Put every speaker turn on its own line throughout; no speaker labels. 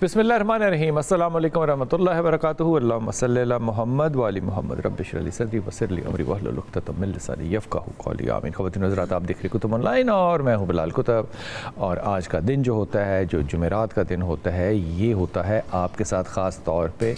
بسم اللہ الرحمن الرحیم، السلام علیکم ورحمۃ اللہ وبرکاتہ۔ اللہم صلی علی محمد وعلی محمد، رب اشرح لی صدری ویسر لی امری واحلل عقدۃ من لسانی یفقہوا قولی، آمین۔ خواتین و حضرات، آپ دیکھ رہے کتب آن لائن اور میں ہوں بلال کتب، اور آج کا دن جو ہوتا ہے، جو جمعرات کا دن ہوتا ہے، یہ ہوتا ہے آپ کے ساتھ خاص طور پہ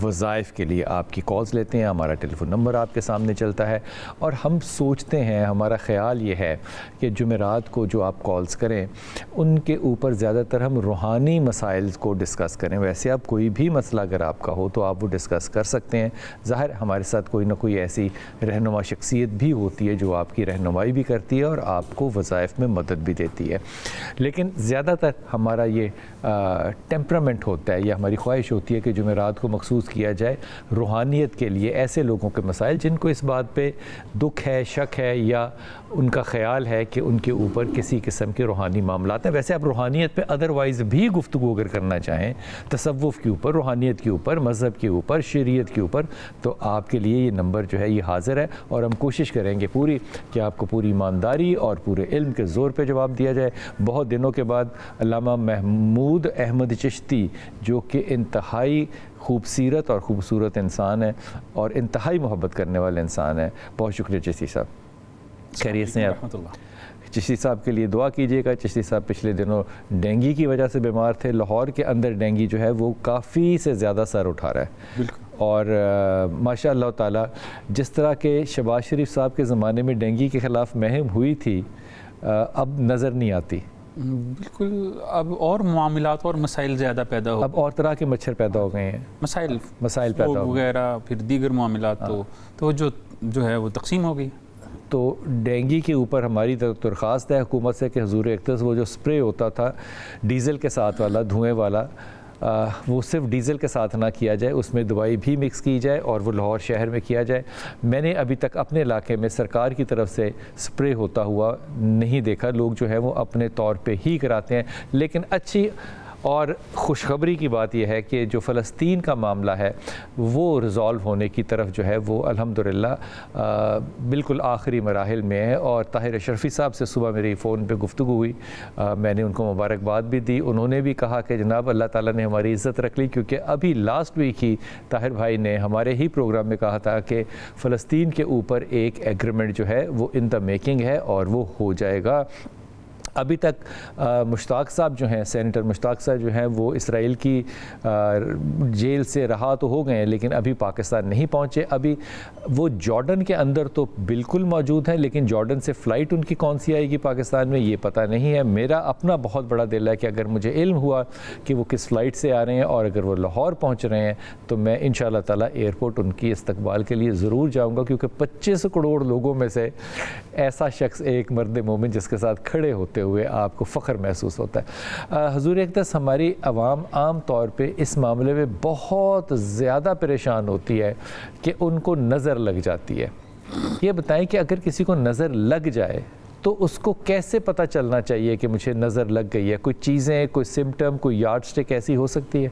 وظائف کے لیے آپ کی کالز لیتے ہیں۔ ہمارا ٹیلی فون نمبر آپ کے سامنے چلتا ہے اور ہم سوچتے ہیں، ہمارا خیال یہ ہے کہ جمعرات کو جو آپ کالز کریں ان کے اوپر زیادہ تر ہم روحانی مسائل کو ڈسکس کریں۔ ویسے آپ کوئی بھی مسئلہ اگر آپ کا ہو تو آپ وہ ڈسکس کر سکتے ہیں۔ ظاہر ہمارے ساتھ کوئی نہ کوئی ایسی رہنما شخصیت بھی ہوتی ہے جو آپ کی رہنمائی بھی کرتی ہے اور آپ کو وظائف میں مدد بھی دیتی ہے، لیکن زیادہ تر ہمارا یہ ٹیمپرامنٹ ہوتا ہے یا ہماری خواہش ہوتی ہے کہ جمعرات کو مخصوص کیا جائے روحانیت کے لیے، ایسے لوگوں کے مسائل جن کو اس بات پہ دکھ ہے، شک ہے، یا ان کا خیال ہے کہ ان کے اوپر کسی قسم کے روحانی معاملات ہیں۔ ویسے آپ روحانیت پہ ادروائز بھی گفتگو اگر کرنا چاہیں، تصوف کے اوپر، روحانیت کے اوپر، مذہب کے اوپر، شریعت کے اوپر، تو آپ کے لیے یہ نمبر جو ہے یہ حاضر ہے، اور ہم کوشش کریں گے پوری کہ آپ کو پوری ایمانداری اور پورے علم کے زور پہ جواب دیا جائے۔ بہت دنوں کے بعد علامہ محمود احمد چشتی، جو کہ انتہائی خوبصورت اور خوبصورت انسان ہے اور انتہائی محبت کرنے والے انسان ہیں، بہت شکریہ چشتی صاحب، خیریت سے ہیں آپ؟ چشتی صاحب کے لیے دعا کیجیے گا۔ چشتی صاحب پچھلے دنوں ڈینگی کی وجہ سے بیمار تھے۔ لاہور کے اندر ڈینگی جو ہے وہ کافی سے زیادہ سر اٹھا رہا ہے، اور ماشاء اللہ تعالیٰ جس طرح کے شہباز شریف صاحب کے زمانے میں ڈینگی کے خلاف مہم ہوئی تھی، اب نظر نہیں آتی۔
بالکل، اب اور معاملات اور مسائل زیادہ پیدا ہو،
اب اور طرح کے مچھر پیدا ہو گئے ہیں، مسائل پیدا ہو گئے
وغیرہ، پھر دیگر معاملات، تو جو ہے وہ تقسیم ہو گئی۔
تو ڈینگی کے اوپر ہماری درخواست ہے حکومت سے کہ حضور اقدس وہ جو سپرے ہوتا تھا ڈیزل کے ساتھ والا، دھوئیں والا، وہ صرف ڈیزل کے ساتھ نہ کیا جائے، اس میں دوائی بھی مکس کی جائے اور وہ لاہور شہر میں کیا جائے۔ میں نے ابھی تک اپنے علاقے میں سرکار کی طرف سے سپرے ہوتا ہوا نہیں دیکھا، لوگ جو ہے وہ اپنے طور پہ ہی کراتے ہیں۔ لیکن اچھی اور خوشخبری کی بات یہ ہے کہ جو فلسطین کا معاملہ ہے وہ ریزالو ہونے کی طرف جو ہے وہ الحمدللہ بالکل آخری مراحل میں ہے، اور طاہر اشرفی صاحب سے صبح میری فون پہ گفتگو ہوئی، میں نے ان کو مبارکباد بھی دی۔ انہوں نے بھی کہا کہ جناب اللہ تعالیٰ نے ہماری عزت رکھ لی، کیونکہ ابھی لاسٹ ویک ہی طاہر بھائی نے ہمارے ہی پروگرام میں کہا تھا کہ فلسطین کے اوپر ایک ایگریمنٹ جو ہے وہ ان دا میکنگ ہے اور وہ ہو جائے گا۔ ابھی تک مشتاق صاحب جو ہیں، سینیٹر مشتاق صاحب جو ہیں، وہ اسرائیل کی جیل سے رہا تو ہو گئے ہیں لیکن ابھی پاکستان نہیں پہنچے۔ ابھی وہ جارڈن کے اندر تو بالکل موجود ہیں، لیکن جارڈن سے فلائٹ ان کی کون سی آئے گی پاکستان میں یہ پتہ نہیں ہے۔ میرا اپنا بہت بڑا دل ہے کہ اگر مجھے علم ہوا کہ وہ کس فلائٹ سے آ رہے ہیں اور اگر وہ لاہور پہنچ رہے ہیں تو میں انشاءاللہ تعالیٰ ایئرپورٹ ان کی استقبال کے لیے ضرور جاؤں گا، کیونکہ 25 کروڑ لوگوں میں سے ایسا شخص، ایک مرد مومن جس کے ساتھ کھڑے ہوتے ہوئے آپ کو فخر محسوس ہوتا ہے۔ حضور اقدس، ہماری عوام عام طور پہ اس معاملے میں بہت زیادہ پریشان ہوتی ہے کہ ان کو نظر لگ جاتی ہے۔ یہ بتائیں کہ اگر کسی کو نظر لگ جائے تو اس کو کیسے پتہ چلنا چاہیے کہ مجھے نظر لگ گئی ہے؟ کوئی چیزیں، کوئی سمٹم، کوئی یارڈ سٹک ایسی ہو سکتی ہے؟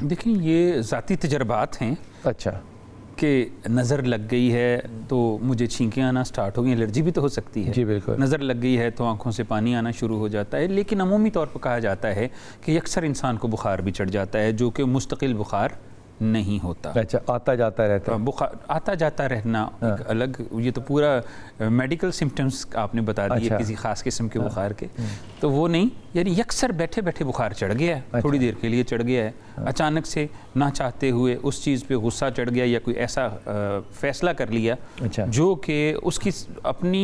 دیکھیں، یہ ذاتی تجربات ہیں۔
اچھا،
کہ نظر لگ گئی ہے تو مجھے چھینکیں آنا سٹارٹ ہو گئی، الرجی بھی تو ہو سکتی ہے۔
جی بالکل۔
نظر لگ گئی ہے تو آنکھوں سے پانی آنا شروع ہو جاتا ہے، لیکن عمومی طور پر کہا جاتا ہے کہ اکثر انسان کو بخار بھی چڑھ جاتا ہے، جو کہ مستقل بخار نہیں ہوتا۔
اچھا، آتا جاتا رہتا ہے
بخار آتا جاتا رہنا ایک الگ، یہ تو پورا میڈیکل سمٹمز آپ نے بتا دیے کسی خاص قسم کے بخار کے، تو وہ نہیں، یعنی یکسر بیٹھے بیٹھے بخار چڑھ گیا ہے، تھوڑی دیر کے لیے چڑھ گیا ہے، اچانک سے نہ چاہتے ہوئے اس چیز پہ غصہ چڑھ گیا یا کوئی ایسا فیصلہ کر لیا جو کہ اس کی اپنی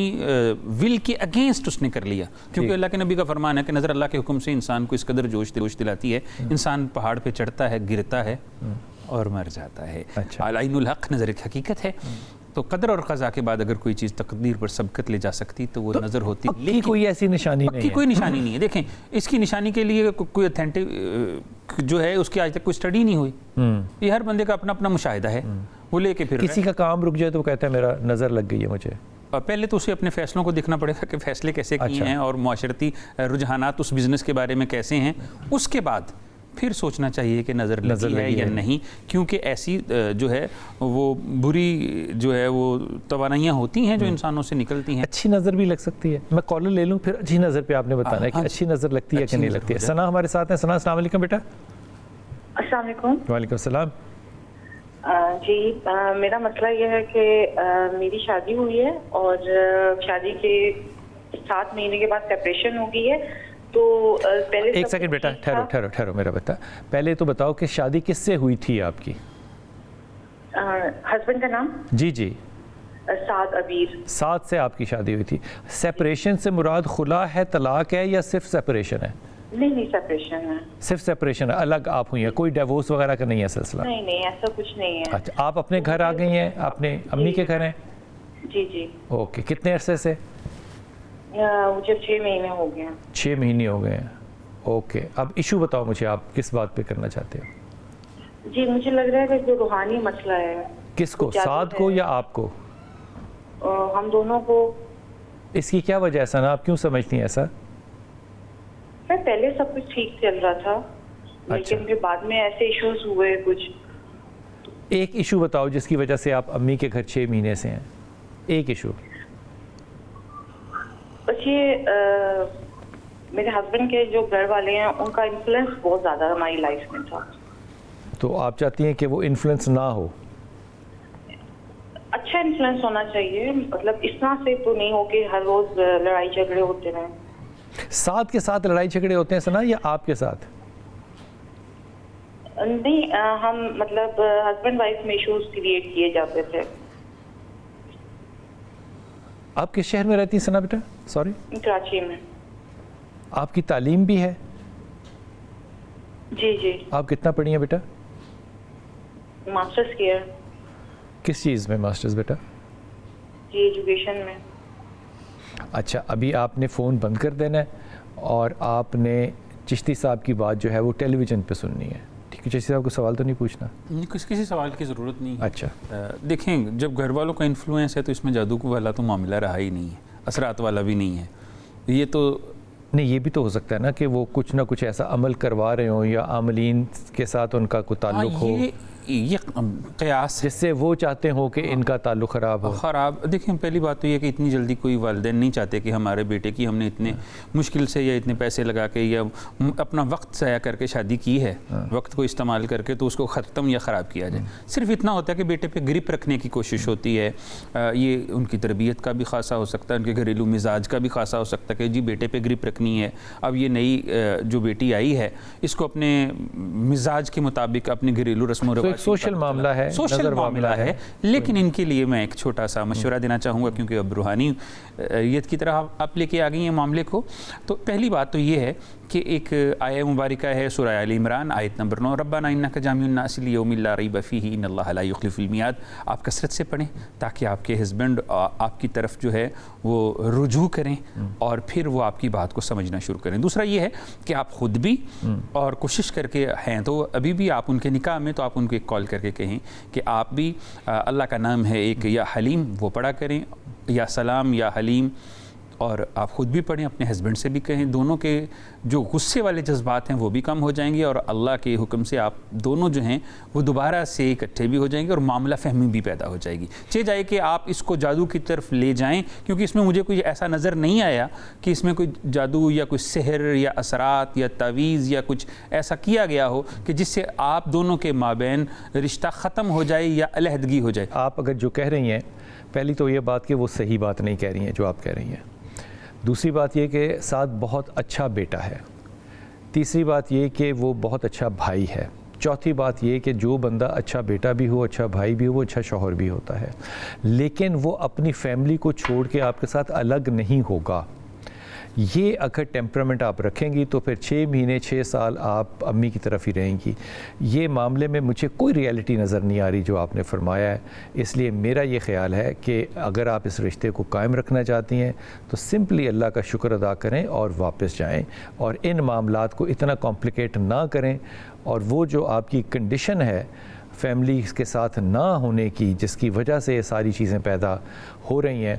ول کے اگینسٹ اس نے کر لیا، کیونکہ اللہ کے نبی کا فرمان ہے کہ نظر اللہ کے حکم سے انسان کو اس قدر جوش دلاتی ہے، انسان پہاڑ پہ چڑھتا ہے، گرتا ہے اور مر جاتا ہے۔ عین الحق، نظر ایک حقیقت ہے، تو قدر اور قضا کے بعد اگر کوئی چیز تقدیر پر سبقت لے جا سکتی تو وہ نظر ہوتی،
لیکن کوئی ایسی نشانی نہیں ہے،
کوئی نشانی نہیں ہے۔ دیکھیں، اس کی نشانی کے لیے کوئی اتھینٹک جو ہے اس کی آج تک کوئی اسٹڈی نہیں ہوئی، یہ ہر بندے کا اپنا اپنا مشاہدہ ہے، وہ لے کے پھر
کسی کا کام رک جائے تو وہ کہتا ہے میرا نظر لگ گئی ہے مجھے۔
پہلے تو اسے اپنے فیصلوں کو دیکھنا پڑے گا کہ فیصلے کیسے کیے ہیں اور معاشرتی رجحانات اس بزنس کے بارے میں کیسے ہیں، اس کے بعد پھر سوچنا چاہیے کہ نظر لگی ہے یا نہیں، کیونکہ ایسی جو ہے وہ بری جو ہے وہ توانائیاں ہوتی ہیں جو انسانوں سے نکلتی ہیں۔
اچھی نظر بھی لگ سکتی ہے، میں کالر لے لوں پھر اچھی نظر پہ آپ نے بتانا ہے کہ اچھی نظر لگتی ہے کہ نہیں لگتی ہے۔ ثنا ہمارے ساتھ ہیں۔ ثنا، السلام علیکم بیٹا۔
السلام علیکم.
وعلیکم السلام.
جی میرا مسئلہ یہ ہے کہ میری شادی ہوئی ہے اور شادی کے 7 مہینے کے بعد سیپریشن ہو گئی ہے. تو پہلے
ایک سیکنڈ بیٹا, ٹھہرو میرا بیٹا, پہلے تو بتاؤ کہ شادی کس سے ہوئی تھی آپ کی؟
ہسبینڈ کا نام
جی
سعد عبیر.
سعد سے آپ کی شادی ہوئی تھی. سیپریشن سے مراد خلا ہے, طلاق ہے, یا صرف سیپریشن ہے؟
نہیں سیپریشن ہے.
صرف سیپریشن ہے, الگ آپ ہوئی ہیں, کوئی ڈیورس وغیرہ کا نہیں ہے سلسلہ؟
نہیں ایسا کچھ نہیں ہے.
اچھا, آپ اپنے گھر آ گئی ہیں, اپنے امی کے گھر ہیں؟
جی.
اوکے, کتنے عرصے سے؟
مجھے 6 مہینے ہو گئے ہیں.
6 مہینے ہو گئے ہیں. اوکے, اب ایشو بتاؤ مجھے, آپ کس بات پہ کرنا چاہتے ہو؟
جی مجھے لگ رہا ہے کہ جو روحانی مسئلہ ہے.
کس کو, سعد کو یا آپ کو؟
ہم دونوں کو.
اس کی کیا وجہ ہے سنا, آپ کیوں سمجھتی ہیں ایسا؟
پہلے سب کچھ ٹھیک چل رہا تھا, لیکن پھر بعد میں ایسے ایشوز ہوئے کچھ.
ایک ایشو بتاؤ جس کی وجہ سے آپ امی کے گھر 6 مہینے سے ہیں, ایک ایشو.
بس یہ میرے ہسبینڈ کے جو گھر والے ہیں ان کا انفلوئنس بہت زیادہ ہماری لائف میں تھا.
تو آپ چاہتی ہیں کہ وہ انفلوئنس نہ ہو؟
اچھا انفلوئنس ہونا چاہیے, مطلب اس طرح سے تو نہیں ہو کہ ہر روز لڑائی جھگڑے ہوتے رہیں.
سعد کے ساتھ لڑائی جھگڑے ہوتے ہیں سنا, یا آپ کے ساتھ؟
نہیں, ہم مطلب ہسبینڈ وائف میں ایشوز کریٹ کیے جاتے تھے.
آپ کس شہر میں رہتی ہیں سنا بیٹا؟ سوری.
کراچی میں.
آپ کی تعلیم بھی ہے؟
جی.
آپ کتنا پڑھی ہیں بیٹا؟
ماسٹرز کیا.
کس چیز میں ماسٹرز بیٹا؟
جی ایجوکیشن میں.
اچھا, ابھی آپ نے فون بند کر دینا ہے اور آپ نے چشتی صاحب کی بات جو ہے وہ ٹیلی ویژن پہ سننی ہے, ٹھیک ہے؟ چشتی صاحب کو سوال تو نہیں پوچھنا؟
کسی سوال کی ضرورت نہیں.
اچھا
دیکھیں, جب گھر والوں کا انفلوئنس ہے تو اس میں جادو والا تو معاملہ رہا ہی نہیں ہے, اثرات والا بھی نہیں ہے. یہ تو
نہیں, یہ بھی تو ہو سکتا ہے نا کہ وہ کچھ نہ کچھ ایسا عمل کروا رہے ہوں یا عاملین کے ساتھ ان کا کوئی تعلق ہو,
یہ قیاس
جس سے وہ چاہتے ہو کہ ان کا تعلق خراب ہو.
دیکھیں, پہلی بات تو یہ کہ اتنی جلدی کوئی والدین نہیں چاہتے کہ ہمارے بیٹے کی ہم نے اتنے مشکل سے یا اتنے پیسے لگا کے یا اپنا وقت ضائع کر کے شادی کی ہے, وقت کو استعمال کر کے, تو اس کو ختم یا خراب کیا جائے. صرف اتنا ہوتا ہے کہ بیٹے پہ گرپ رکھنے کی کوشش ہوتی ہے. یہ ان کی تربیت کا بھی خاصا ہو سکتا ہے, ان کے گھریلو مزاج کا بھی خاصا ہو سکتا ہے کہ جی بیٹے پہ گرپ رکھنی ہے. اب یہ نئی جو بیٹی آئی ہے اس کو اپنے مزاج کے مطابق اپنی گھریلو رسم و رواج,
سوشل معاملہ ہے,
سوشل معاملہ ہے. لیکن ان کے لیے میں ایک چھوٹا سا مشورہ دینا چاہوں گا, کیونکہ اب روحانیت کی طرح آپ لے کے آ گئی ہیں معاملے کو. تو پہلی بات تو یہ ہے کہ ایک آیہ مبارکہ ہے سورہ آل عمران آیت نمبر 9, ربنا انک جامع الناس لیوم لا ریب فیہ ان اللہ لا یخلف المیعاد. آپ کثرت سے پڑھیں تاکہ آپ کے ہسبینڈ آپ کی طرف جو ہے وہ رجوع کریں اور پھر وہ آپ کی بات کو سمجھنا شروع کریں. دوسرا یہ ہے کہ آپ خود بھی اور کوشش کر کے ہیں تو ابھی بھی آپ ان کے نکاح میں, تو آپ ان کو ایک کال کر کے کہیں کہ آپ بھی اللہ کا نام ہے ایک یا حلیم, وہ پڑھا کریں, یا سلام یا حلیم, اور آپ خود بھی پڑھیں, اپنے ہسبینڈ سے بھی کہیں. دونوں کے جو غصے والے جذبات ہیں وہ بھی کم ہو جائیں گے, اور اللہ کے حکم سے آپ دونوں جو ہیں وہ دوبارہ سے اکٹھے بھی ہو جائیں گے, اور معاملہ فہمی بھی پیدا ہو جائے گی. جائے کہ آپ اس کو جادو کی طرف لے جائیں, کیونکہ اس میں مجھے کوئی ایسا نظر نہیں آیا کہ اس میں کوئی جادو یا کوئی سحر یا اثرات یا تعویذ یا کچھ ایسا کیا گیا ہو کہ جس سے آپ دونوں کے مابین رشتہ ختم ہو جائے یا علیحدگی ہو جائے.
آپ اگر جو کہہ رہی ہیں, پہلی تو یہ بات کہ وہ صحیح بات نہیں کہہ رہی ہیں جو آپ کہہ رہی ہیں. دوسری بات یہ کہ سعد بہت اچھا بیٹا ہے. تیسری بات یہ کہ وہ بہت اچھا بھائی ہے. چوتھی بات یہ کہ جو بندہ اچھا بیٹا بھی ہو, اچھا بھائی بھی ہو, وہ اچھا شوہر بھی ہوتا ہے, لیکن وہ اپنی فیملی کو چھوڑ کے آپ کے ساتھ الگ نہیں ہوگا. یہ اگر ٹیمپرامنٹ آپ رکھیں گی تو پھر 6 مہینے 6 سال آپ امی کی طرف ہی رہیں گی. یہ معاملے میں مجھے کوئی ریالٹی نظر نہیں آ رہی جو آپ نے فرمایا ہے. اس لیے میرا یہ خیال ہے کہ اگر آپ اس رشتے کو قائم رکھنا چاہتی ہیں تو سمپلی اللہ کا شکر ادا کریں اور واپس جائیں, اور ان معاملات کو اتنا کمپلیکیٹ نہ کریں. اور وہ جو آپ کی کنڈیشن ہے فیملی کے ساتھ نہ ہونے کی, جس کی وجہ سے یہ ساری چیزیں پیدا ہو رہی ہیں,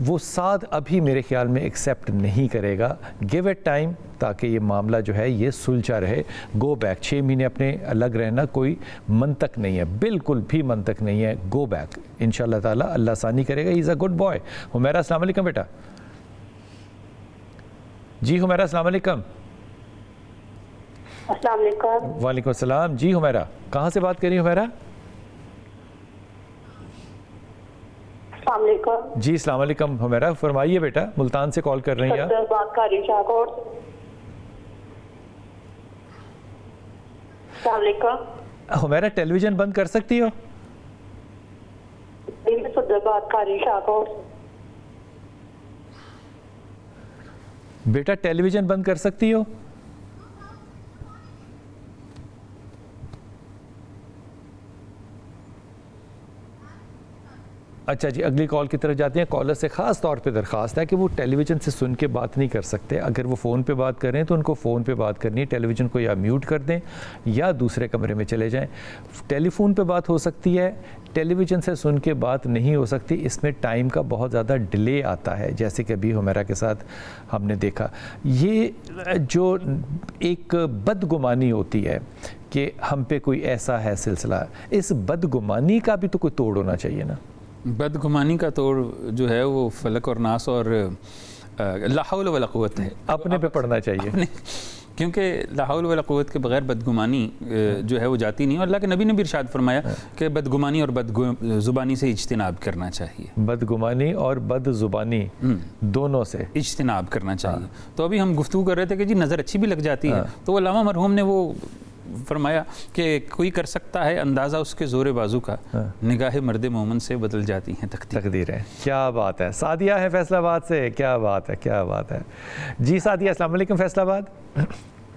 وہ سعد ابھی میرے خیال میں ایکسیپٹ نہیں کرے گا. گیو اٹ ٹائم, تاکہ یہ معاملہ جو ہے یہ سلجھا رہے. گو بیک, 6 مہینے اپنے الگ رہنا کوئی منطق نہیں ہے, بالکل بھی منطق نہیں ہے. گو بیک, انشاءاللہ تعالیٰ اللہ آسانی کرے گا. ہی از اے گڈ بوائے. حمیرہ السلام علیکم بیٹا. جی حمیرہ السلام علیکم.
السلام علیکم.
وعلیکم السلام. جی حمیرہ, کہاں سے بات کر رہی ہیں حمیرہ؟
السلام علیکم.
جی السلام علیکم حمیرہ, فرمائیے بیٹا. ملتان سے کال کر رہی ہیں آپ.
بات کر رہی شاہکوٹ. السلام علیکم.
حمیرہ ٹیلی ویژن بند کر سکتی ہو؟
بات کر رہی شاہکوٹ.
بیٹا ٹیلی ویژن بند کر سکتی ہو؟ اچھا جی, اگلی کال کی طرف جاتے ہیں. کالر سے خاص طور پہ درخواست ہے کہ وہ ٹیلی ویژن سے سن کے بات نہیں کر سکتے. اگر وہ فون پہ بات کر رہے ہیں تو ان کو فون پہ بات کرنی ہے. ٹیلی ویژن کو یا میوٹ کر دیں یا دوسرے کمرے میں چلے جائیں. ٹیلی فون پہ بات ہو سکتی ہے, ٹیلی ویژن سے سن کے بات نہیں ہو سکتی. اس میں ٹائم کا بہت زیادہ ڈیلے آتا ہے, جیسے کہ ابھی حمیرہ کے ساتھ ہم نے دیکھا. یہ جو ایک بدگمانی ہوتی ہے کہ ہم پہ کوئی ایسا ہے سلسلہ, اس بدگمانی کا بھی تو کوئی توڑ ہونا چاہیے نا.
بدگمانی کا توڑ جو ہے وہ فلک اور ناس اور لا حول ولا قوت ہے,
اپنے پہ پڑھنا چاہیے,
کیونکہ لا حول ولا قوت کے بغیر بدگمانی جو ہے وہ جاتی نہیں. اور اللہ کے نبی نے بھی ارشاد فرمایا کہ بدگمانی اور بد زبانی سے اجتناب کرنا چاہیے.
بدگمانی اور بد زبانی دونوں سے
اجتناب کرنا چاہیے. تو ابھی ہم گفتگو کر رہے تھے کہ جی نظر اچھی بھی لگ جاتی ہے, تو علامہ مرحوم نے وہ فرمایا کہ کوئی کر سکتا ہے اندازہ اس کے زور بازو کا, نگاہ مرد مومن سے بدل جاتی ہیں
تقدیریں. کیا بات ہے. سعدیہ ہے فیصل آباد سے. کیا بات ہے, کیا بات ہے. جی سعدیہ, السلام علیکم. فیصل آباد.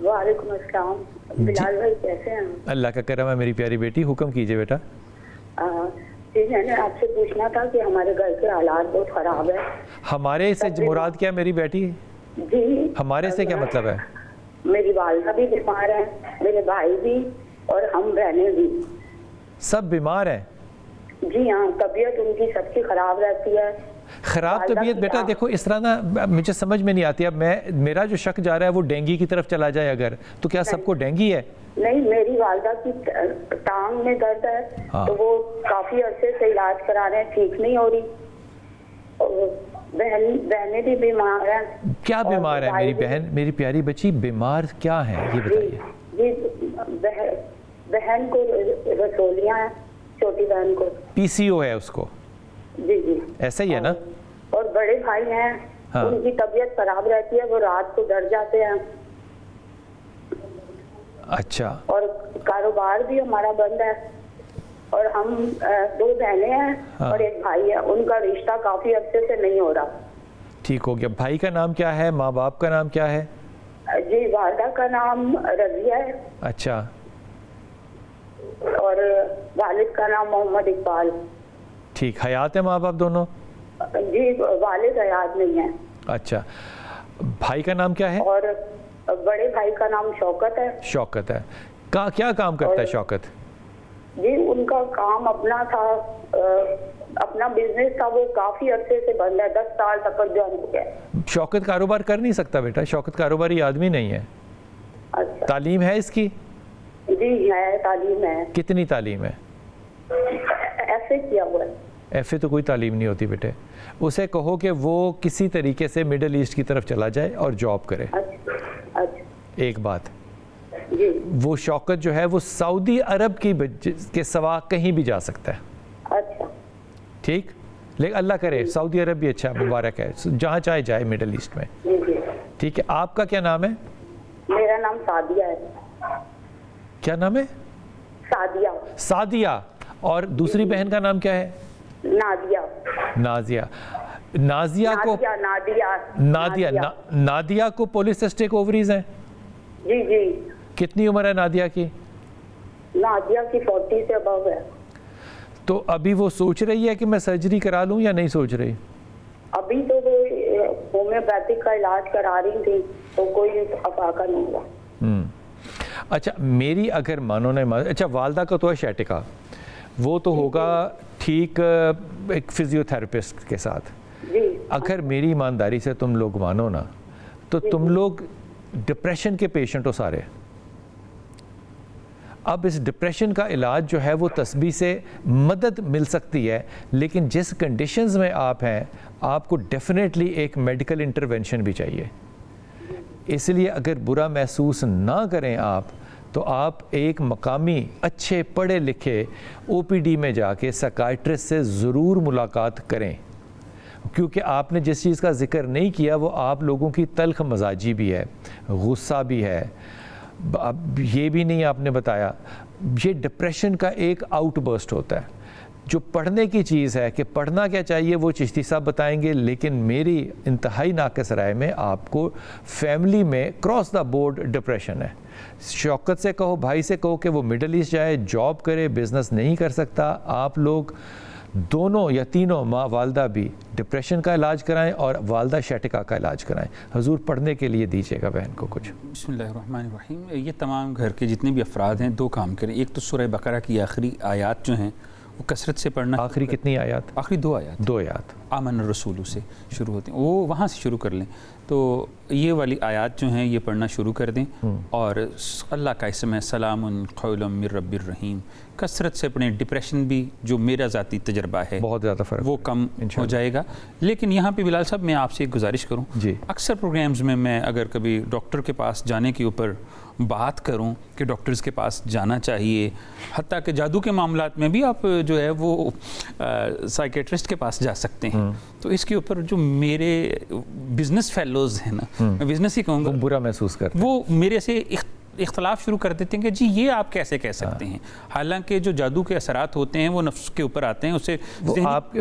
وعلیکم السلام. بلال بھائی کیسے ہیں؟
اللہ کا کرم ہے میری پیاری بیٹی, حکم کیجئے بیٹا.
جی میں نے آپ سے پوچھنا تھا کہ ہمارے گھر کے حالات بہت خراب ہے.
ہمارے سے مراد کیا میری بیٹی؟
جی
ہمارے سے کیا مطلب ہے؟
میری والدہ بھی بیمار ہیں, میرے بھائی بھی, اور ہم بہنیں بھی.
سب بیمار ہیں؟
جی ہاں, طبیعت ان کی سب کی خراب رہتی ہے.
خراب طبیعت بیٹا دیکھو اس طرح نا مجھے سمجھ میں نہیں آتی. اب میرا جو شک جا رہا ہے وہ ڈینگی کی طرف چلا جائے اگر, تو کیا سب کو ڈینگی ہے؟
نہیں, میری والدہ کی ٹانگ میں درد ہے, تو وہ کافی عرصے سے علاج کرا رہے ہیں, ٹھیک نہیں ہو رہی. بہنیں بھی بیمار ہیں.
کیا بیمار ہے میری بہن, میری پیاری بچی, بیمار کیا ہیں یہ بتائیے.
جی بہن کو رسولیاں ہیں, چھوٹی بہن کو
پی سی او ہے اس کو.
جی جی
ایسا ہی ہے نا.
اور بڑے بھائی ہیں, ان کی طبیعت خراب رہتی ہے, وہ رات کو ڈر جاتے ہیں.
اچھا.
اور کاروبار بھی ہمارا بند ہے, اور ہم 2 بہنیں ہیں اور ایک بھائی ہے, ان کا رشتہ کافی عرصے سے نہیں ہو رہا.
ٹھیک ہو گیا. بھائی کا نام کیا ہے, ماں باپ کا نام کیا ہے؟
جی والدہ کا نام رضیہ ہے.
اچھا.
اور والد کا نام محمد اقبال.
ٹھیک. حیات ہے ماں باپ دونوں؟
جی والد حیات نہیں ہے.
اچھا. بھائی کا نام کیا ہے؟
اور بڑے بھائی کا نام شوکت ہے.
شوکت ہے. کیا کام کرتا ہے شوکت؟
جی ان کا کام اپنا تھا, اپنا بزنس تھا, وہ کافی عرصے سے بند ہے, 10 سال تک جو ہو گیا.
شوکت کاروبار کر نہیں سکتا بیٹا, شوکت کاروباری آدمی نہیں ہے.
اچھا.
تعلیم ہے اس کی؟
جی ہے, تعلیم ہے.
کتنی تعلیم ہے؟
ایف اے کیا ہوا ہے.
ایف اے تو کوئی تعلیم نہیں ہوتی بیٹے. اسے کہو کہ وہ کسی طریقے سے مڈل ایسٹ کی طرف چلا جائے اور جاب کرے.
اچھا.
ایک بات,
جی
وہ شوکت جو ہے وہ سعودی عرب کی کے سوا کہیں بھی جا سکتا ہے.
اچھا.
ٹھیک, لیکن اللہ کرے سعودی عرب بھی اچھا, مبارک ہے, جہاں چاہے جائے مڈل ایسٹ میں.
جی جی
ٹھیک ہے. آپ کا کیا نام ہے؟
میرا نام سعدیہ ہے.
کیا نام ہے؟
سعدیہ.
سعدیہ. اور دوسری بہن کا نام کیا ہے؟
نادیہ.
نازیہ. نازیہ کو نادیہ کو پولیسسٹک اووریز ہیں؟
جی جی.
کتنی عمر ہے نادیہ کی؟
نادیہ کی 40 سے ابو ہے.
تو ابھی وہ سوچ رہی ہے کہ میں سرجری کرا لوں یا نہیں سوچ رہی؟
ابھی تو وہ ہومیوپیتھک کا علاج کرا رہی تھی, تو کوئی افاقہ نہیں ہوا.
اچھا میری اگر مانو نہ, اچھا والدہ کا تو ہے شیٹکا, وہ تو ہوگا ٹھیک ایک فزیو تھراپسٹ کے ساتھ. اگر میری ایمانداری سے تم لوگ مانو نا, تو تم لوگ ڈپریشن کے پیشنٹ ہو سارے. اب اس ڈپریشن کا علاج جو ہے وہ تسبیح سے مدد مل سکتی ہے, لیکن جس کنڈیشنز میں آپ ہیں آپ کو ڈیفینیٹلی ایک میڈیکل انٹرونشن بھی چاہیے. اس لیے اگر برا محسوس نہ کریں آپ, تو آپ ایک مقامی اچھے پڑھے لکھے OPD میں جا کے سائیکائٹرسٹ سے ضرور ملاقات کریں، کیونکہ آپ نے جس چیز کا ذکر نہیں کیا وہ آپ لوگوں کی تلخ مزاجی بھی ہے، غصہ بھی ہے، اب یہ بھی نہیں آپ نے بتایا، یہ ڈپریشن کا ایک آؤٹ برسٹ ہوتا ہے۔ جو پڑھنے کی چیز ہے کہ پڑھنا کیا چاہیے وہ چشتی صاحب بتائیں گے، لیکن میری انتہائی ناقص رائے میں آپ کو فیملی میں کراس دا بورڈ ڈپریشن ہے۔ شوکت سے کہو، بھائی سے کہو کہ وہ مڈل ایسٹ جائے، جاب کرے، بزنس نہیں کر سکتا، آپ لوگ دونوں یا تینوں ماں والدہ بھی ڈپریشن کا علاج کرائیں اور والدہ شیٹکا کا علاج کرائیں۔ حضور پڑھنے کے لیے دیجیے گا بہن کو کچھ۔
بسم اللہ الرحمن الرحیم۔ یہ تمام گھر کے جتنے بھی افراد ہیں دو کام کریں، ایک تو سورہ بقرہ کی آخری آیات جو ہیں وہ کثرت سے پڑھنا۔
آخری کتنی آیات؟
آخری 2 آیات،
2 آیات
آمن الرسول سے شروع ہوتے ہیں، وہ وہاں سے شروع کر لیں۔ تو یہ والی آیات جو ہیں یہ پڑھنا شروع کر دیں، اور اللہ کا اسم ہے سلام قول من رب الرحیم، کثرت سے پڑھیں۔ ڈپریشن بھی جو میرا ذاتی تجربہ ہے
بہت زیادہ فرق
وہ کم ہو جائے گا۔ لیکن یہاں پہ بلال صاحب میں آپ سے ایک گزارش کروں،
جی
اکثر پروگرامز میں اگر کبھی ڈاکٹر کے پاس جانے کے اوپر بات کروں کہ ڈاکٹرز کے پاس جانا چاہیے، حتیٰ کہ جادو کے معاملات میں بھی آپ جو ہے وہ سائیکیٹرسٹ کے پاس جا سکتے ہیں، تو اس کے اوپر جو میرے بزنس فیلوز ہیں نا، میں بزنس ہی کہوں گا،
برا محسوس کرتے ہیں،
وہ میرے سے اختلاف شروع کر دیتے ہیں کہ جی یہ آپ کیسے کہہ سکتے ہیں، حالانکہ جو جادو کے اثرات ہوتے ہیں وہ نفس کے اوپر آتے ہیں، اسے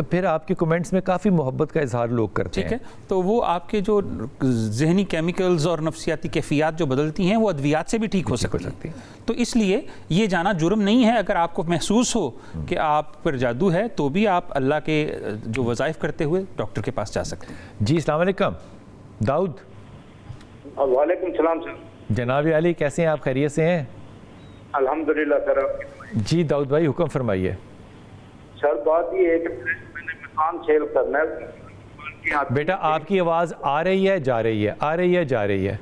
پھر آپ کے کمنٹس میں کافی محبت کا اظہار لوگ کرتے ہیں،
ٹھیک ہے، تو وہ آپ کے جو ذہنی کیمیکلز اور نفسیاتی کیفیات جو بدلتی ہیں وہ ادویات سے بھی ٹھیک ہو سکتی ہیں۔ تو اس لیے یہ جانا جرم نہیں ہے، اگر آپ کو محسوس ہو کہ آپ پر جادو ہے تو بھی آپ اللہ کے جو وظائف کرتے ہوئے ڈاکٹر کے پاس جا سکتے ہیں۔
جی السلام علیکم داؤد۔
وعلیکم السلام سر۔
جناب علی کیسے ہیں آپ؟ خیریت سے ہیں؟
الحمدللہ سر۔
جی داؤد بھائی حکم فرمائیے۔
سر بات یہ ہے کہ میں نے مکان سیل کرنا ہے۔
بیٹا آپ کی آواز آ رہی ہے جا رہی ہے، آ رہی ہے جا رہی ہے۔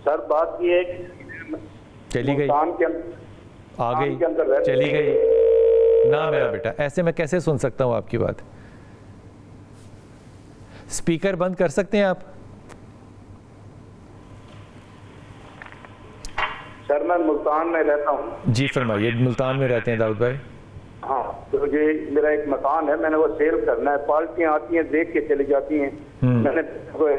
سر بات یہ ہے کہ
چلی گئی، آ گئی، چلی گئی نہ میرا بیٹا، ایسے میں کیسے سن سکتا ہوں آپ کی بات؟ اسپیکر بند کر سکتے ہیں آپ؟
سر میں ملتان میں رہتا ہوں۔
جی فرمائیے، ملتان میں رہتے ہیں داؤد بھائی؟
ہاں، تو یہ میرا ایک مکان ہے، میں نے وہ سیل کرنا ہے، پارٹیاں آتی ہیں دیکھ کے چلی جاتی ہیں، میں نے